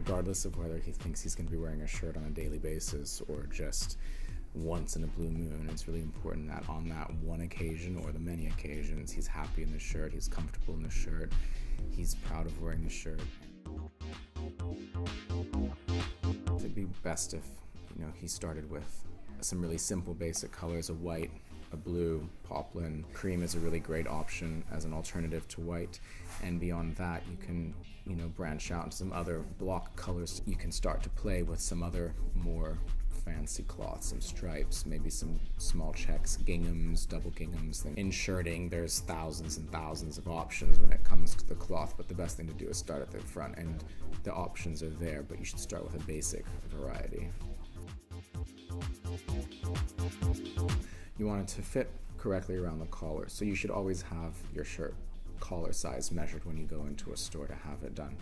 regardless of whether he thinks he's going to be wearing a shirt on a daily basis or just once in a blue moon. It's really important that on that one occasion or the many occasions, he's happy in the shirt, he's comfortable in the shirt, he's proud of wearing the shirt. It'd be best if, he started with some really simple basic colors, a white, a blue, poplin. Cream is a really great option as an alternative to white, and beyond that you can branch out into some other block colors. You can start to play with some other more fancy cloths, some stripes, maybe some small checks, ginghams, double ginghams. In shirting, there's thousands and thousands of options when it comes to the cloth, but the best thing to do is start at the front, and the options are there, but you should start with a basic variety. You want it to fit correctly around the collar, so you should always have your shirt collar size measured when you go into a store to have it done.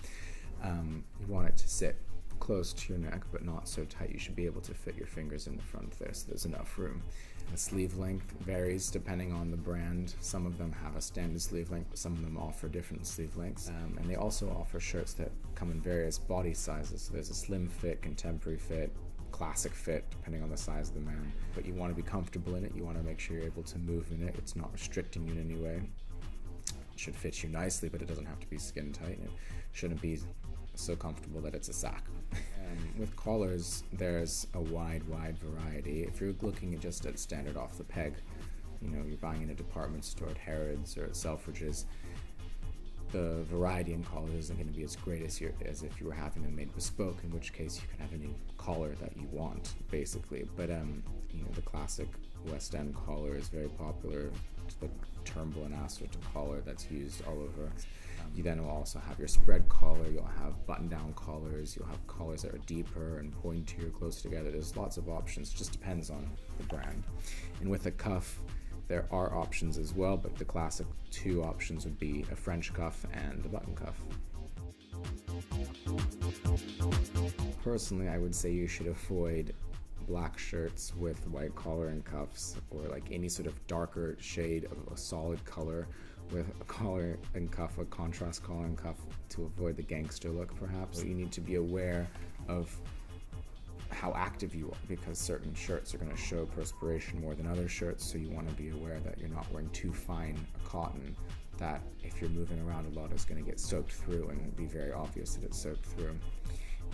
You want it to sit close to your neck, but not so tight. You should be able to fit your fingers in the front there, so there's enough room. The sleeve length varies depending on the brand. Some of them have a standard sleeve length, but some of them offer different sleeve lengths. And they also offer shirts that come in various body sizes. So there's a slim fit, contemporary fit, classic fit, depending on the size of the man. But you want to be comfortable in it. You want to make sure you're able to move in it. It's not restricting you in any way. It should fit you nicely, but it doesn't have to be skin tight. It shouldn't be so comfortable that it's a sack. With collars, there's a wide variety. If you're looking just at standard off the peg, you're buying in a department store at Harrods or at Selfridges, the variety in collars isn't going to be as great as if you were having them made bespoke, in which case you can have any collar that you want, basically. But the classic West End collar is very popular. It's the Turnbull and Asserton collar that's used all over. You then will also have your spread collar, you'll have button-down collars, you'll have collars that are deeper and pointier, close together. There's lots of options, it just depends on the brand. And with a cuff, there are options as well, but the classic two options would be a French cuff and a button cuff. Personally, I would say you should avoid black shirts with white collar and cuffs, or like any sort of darker shade of a solid color with a collar and cuff, a contrast collar and cuff, to avoid the gangster look perhaps. So you need to be aware of how active you are, because certain shirts are going to show perspiration more than other shirts, so you want to be aware that you're not wearing too fine a cotton that if you're moving around a lot is going to get soaked through and be very obvious that it's soaked through.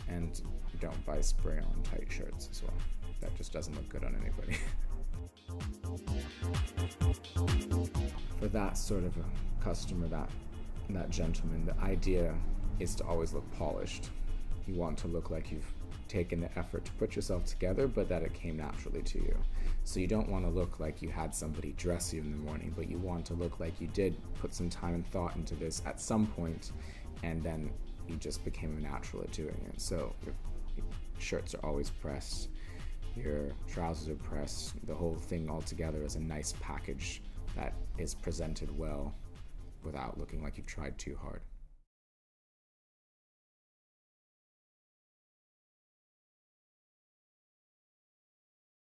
And don't buy spray on tight shirts as well. That just doesn't look good on anybody. For that sort of a customer, that gentleman, the idea is to always look polished. You want to look like you've taken the effort to put yourself together, but that it came naturally to you. So you don't want to look like you had somebody dress you in the morning, but you want to look like you did put some time and thought into this at some point, and then you just became a natural at doing it. So your shirts are always pressed, your trousers are pressed, the whole thing all together is a nice package that is presented well without looking like you've tried too hard.